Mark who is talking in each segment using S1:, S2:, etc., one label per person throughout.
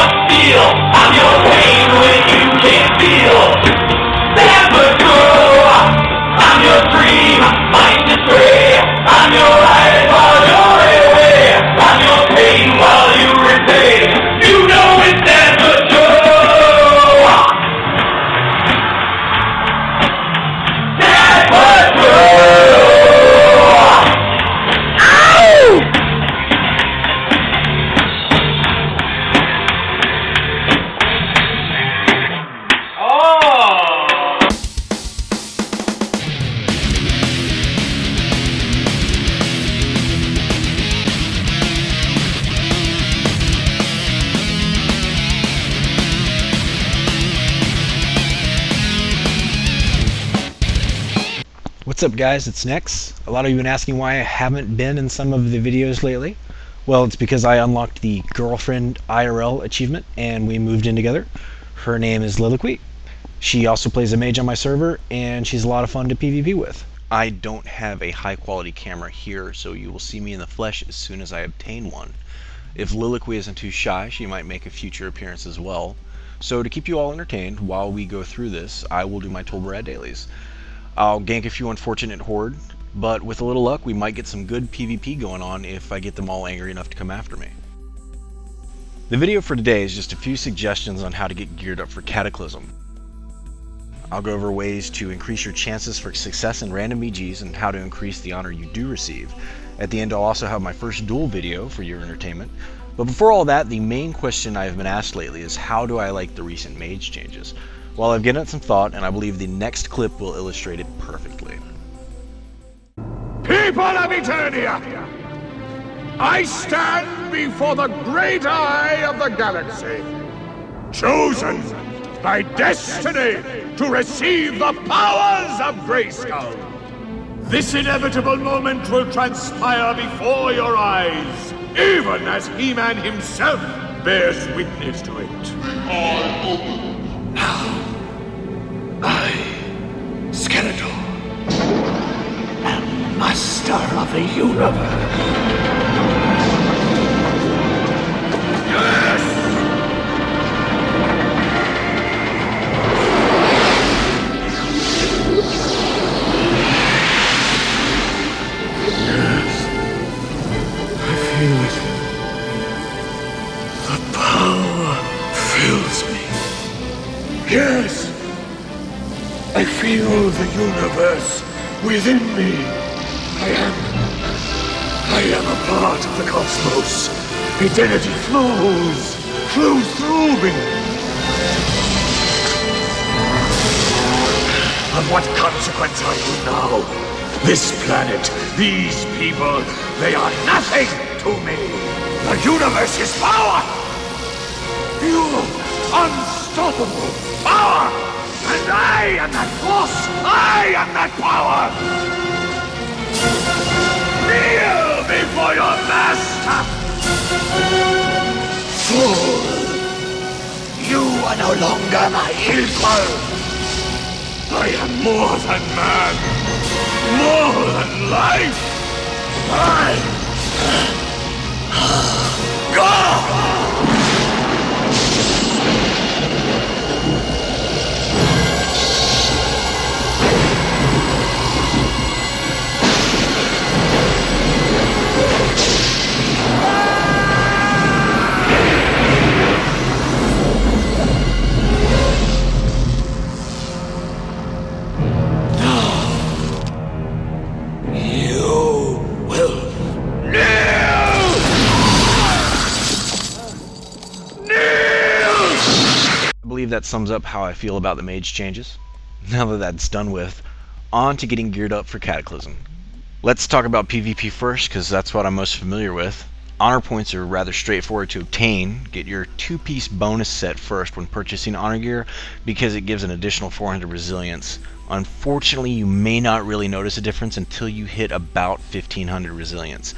S1: steel. I'm your pain when you can't feel. Stand but true. I'm your dream, mind astray. I'm your life while you're away. I'm your pain while you repay. You know it's stand but true. Stand but true. Ow!
S2: What's up guys, it's Nex. A lot of you have been asking why I haven't been in some of the videos lately. Well, it's because I unlocked the girlfriend IRL achievement and we moved in together. Her name is Liloquy. She also plays a mage on my server and she's a lot of fun to PvP with. I don't have a high quality camera here, so you will see me in the flesh as soon as I obtain one. If Liloquy isn't too shy, she might make a future appearance as well. So to keep you all entertained while we go through this, I will do my Tolbarad dailies. I'll gank a few unfortunate horde, but with a little luck we might get some good PvP going on if I get them all angry enough to come after me. The video for today is just a few suggestions on how to get geared up for Cataclysm. I'll go over ways to increase your chances for success in random VGs and how to increase the honor you do receive. At the end I'll also have my first duel video for your entertainment. But before all that, the main question I have been asked lately is how do I like the recent mage changes? Well, I've given it some thought, and I believe the next clip will illustrate it perfectly.
S3: People of Eternia! I stand before the great eye of the galaxy, chosen by destiny to receive the powers of Grayskull. This inevitable moment will transpire before your eyes, even as He-Man himself bears witness to it. Now, I, Skeletor, am master of the universe. Yes! Yes. I feel it. The power fills me. Yes! I feel the universe within me. I am a part of the cosmos. Identity flows through me. Of what consequence are you now? This planet, these people, they are nothing to me. The universe is power. Pure, unstoppable power. And I am that force! I am that power! Kneel before your master! Fool! You are no longer my equal! I am more than man! More than life! God!
S2: That sums up how I feel about the mage changes. Now that that's done with, on to getting geared up for Cataclysm. Let's talk about PvP first, because that's what I'm most familiar with. Honor points are rather straightforward to obtain. Get your 2-piece bonus set first when purchasing honor gear, because it gives an additional 400 resilience. Unfortunately, you may not really notice a difference until you hit about 1500 resilience.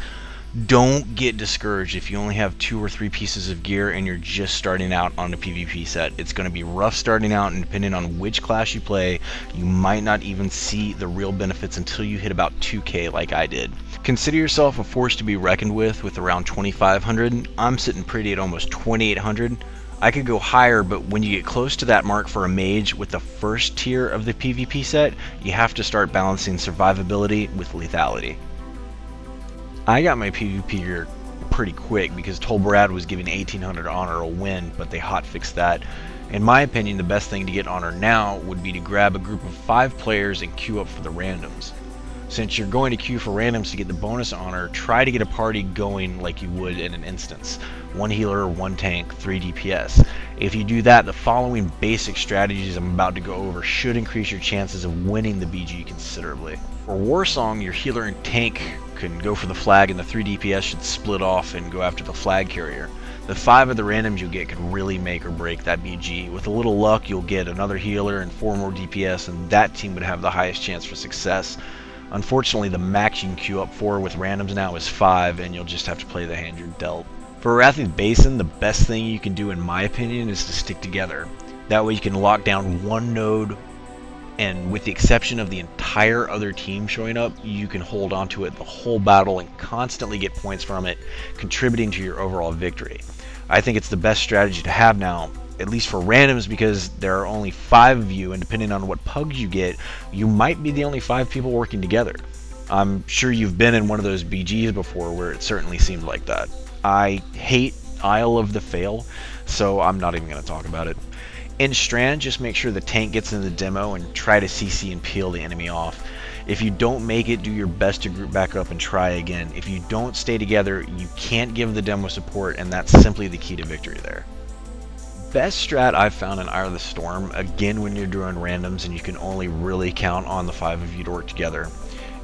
S2: Don't get discouraged if you only have 2 or 3 pieces of gear and you're just starting out on a PvP set. It's going to be rough starting out, and depending on which class you play, you might not even see the real benefits until you hit about 2k like I did. Consider yourself a force to be reckoned with around 2500. I'm sitting pretty at almost 2800. I could go higher, but when you get close to that mark for a mage with the first tier of the PvP set, you have to start balancing survivability with lethality. I got my PvP gear pretty quick because Tolbarad was giving 1800 honor a win, but they hotfixed that. In my opinion, the best thing to get honor now would be to grab a group of 5 players and queue up for the randoms. Since you're going to queue for randoms to get the bonus honor, try to get a party going like you would in an instance. 1 healer, 1 tank, 3 DPS. If you do that, the following basic strategies I'm about to go over should increase your chances of winning the BG considerably. For Warsong, your healer and tank can go for the flag, and the 3 DPS should split off and go after the flag carrier. The 5 of the randoms you'll get can really make or break that BG. With a little luck, you'll get another healer and 4 more DPS, and that team would have the highest chance for success. Unfortunately, the max you can queue up for with randoms now is 5, and you'll just have to play the hand you're dealt. For Arathith Basin, the best thing you can do, in my opinion, is to stick together. That way you can lock down one node, and with the exception of the entire other team showing up, you can hold on to it the whole battle and constantly get points from it, contributing to your overall victory. I think it's the best strategy to have now, at least for randoms, because there are only 5 of you, and depending on what pugs you get, you might be the only 5 people working together. I'm sure you've been in one of those BGs before where it certainly seemed like that. I hate Isle of the Fail, so I'm not even going to talk about it. In Strand, just make sure the tank gets in the demo and try to CC and peel the enemy off. If you don't make it, do your best to group back up and try again. If you don't stay together, you can't give the demo support, and that's simply the key to victory there. Best strat I've found in Eye of the Storm, again when you're doing randoms and you can only really count on the 5 of you to work together,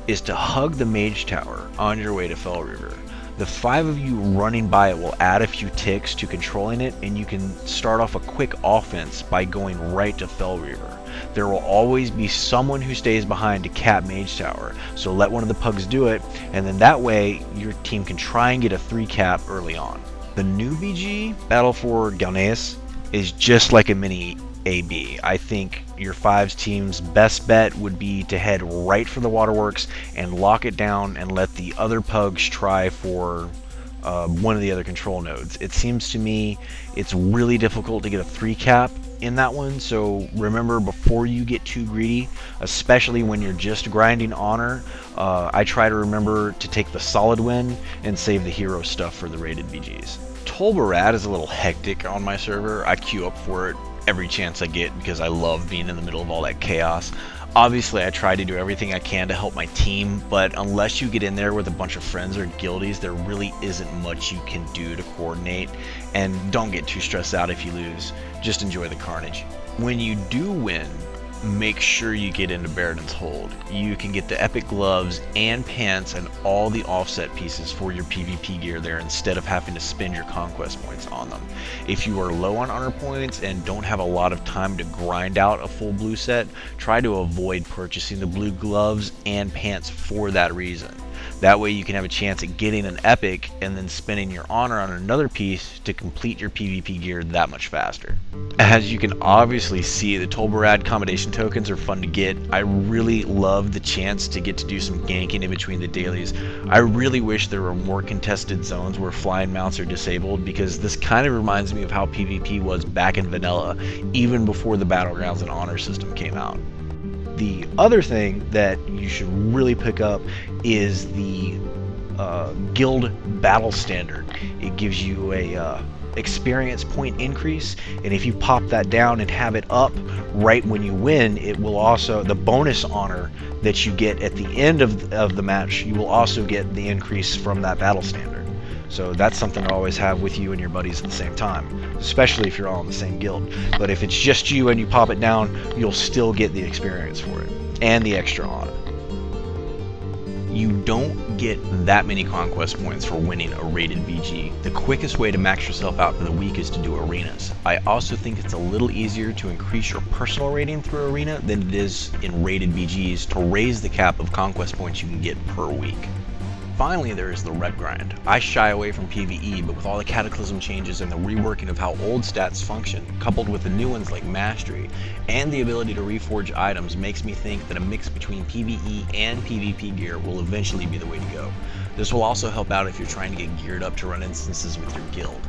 S2: is to hug the mage tower on your way to Fell River. The 5 of you running by it will add a few ticks to controlling it, and you can start off a quick offense by going right to Fell River. There will always be someone who stays behind to cap mage tower, so let one of the pugs do it, and then that way your team can try and get a 3 cap early on. The new BG, Battle for Galneas, is just like a mini AB. I think your 5's team's best bet would be to head right for the waterworks and lock it down and let the other pugs try for one of the other control nodes. It seems to me it's really difficult to get a 3 cap in that one, so remember, before you get too greedy, especially when you're just grinding honor, I try to remember to take the solid win and save the hero stuff for the rated BGs. Tolbarad is a little hectic on my server. I queue up for it every chance I get because I love being in the middle of all that chaos. Obviously, I try to do everything I can to help my team, but unless you get in there with a bunch of friends or guildies, there really isn't much you can do to coordinate, and don't get too stressed out if you lose. Just enjoy the carnage. When you do win, make sure you get into Baradin's Hold. You can get the epic gloves and pants and all the offset pieces for your PvP gear there instead of having to spend your conquest points on them. If you are low on honor points and don't have a lot of time to grind out a full blue set, try to avoid purchasing the blue gloves and pants for that reason. That way you can have a chance at getting an epic and then spending your honor on another piece to complete your PvP gear that much faster. As you can obviously see, the Tolbarad combination tokens are fun to get. I really love the chance to get to do some ganking in between the dailies. I really wish there were more contested zones where flying mounts are disabled, because this kind of reminds me of how PvP was back in vanilla, even before the Battlegrounds and honor system came out. The other thing that you should really pick up is the guild battle standard. It gives you a experience point increase, and if you pop that down and have it up right when you win, it will also, the bonus honor that you get at the end of the match, you will also get the increase from that battle standard. So that's something to always have with you and your buddies at the same time, especially if you're all in the same guild. But if it's just you and you pop it down, you'll still get the experience for it and the extra honor. You don't get that many conquest points for winning a rated BG. The quickest way to max yourself out for the week is to do arenas. I also think it's a little easier to increase your personal rating through arena than it is in rated BGs to raise the cap of conquest points you can get per week. Finally, there is the red grind. I shy away from PvE, but with all the Cataclysm changes and the reworking of how old stats function, coupled with the new ones like Mastery, and the ability to reforge items, makes me think that a mix between PvE and PvP gear will eventually be the way to go. This will also help out if you're trying to get geared up to run instances with your guild.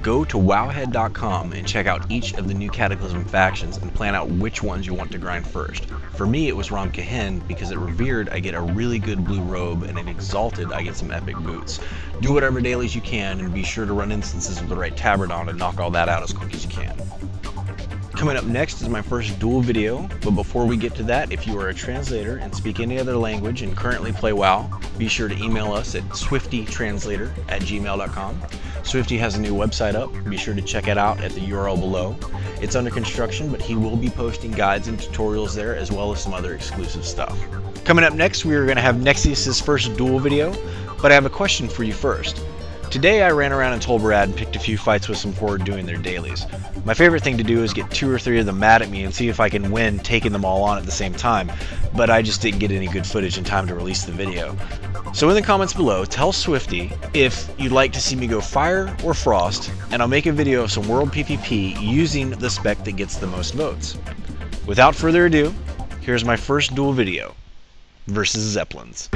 S2: Go to wowhead.com and check out each of the new Cataclysm factions and plan out which ones you want to grind first. For me, it was Rom Kahin, because at Revered I get a really good blue robe, and at Exalted I get some epic boots. Do whatever dailies you can, and be sure to run instances with the right tabard on and knock all that out as quick as you can. Coming up next is my first duel video, but before we get to that, if you are a translator and speak any other language and currently play WoW, be sure to email us at swiftytranslator@gmail.com. Swifty has a new website up, be sure to check it out at the URL below. It's under construction, but he will be posting guides and tutorials there, as well as some other exclusive stuff. Coming up next, we are going to have Nexius' first duel video, but I have a question for you first. Today I ran around in Tolbarad and picked a few fights with some Horde doing their dailies. My favorite thing to do is get 2 or 3 of them mad at me and see if I can win taking them all on at the same time, but I just didn't get any good footage in time to release the video. So in the comments below, tell Swifty if you'd like to see me go Fire or Frost, and I'll make a video of some World PvP using the spec that gets the most votes. Without further ado, here's my first duel video versus Zeppelins.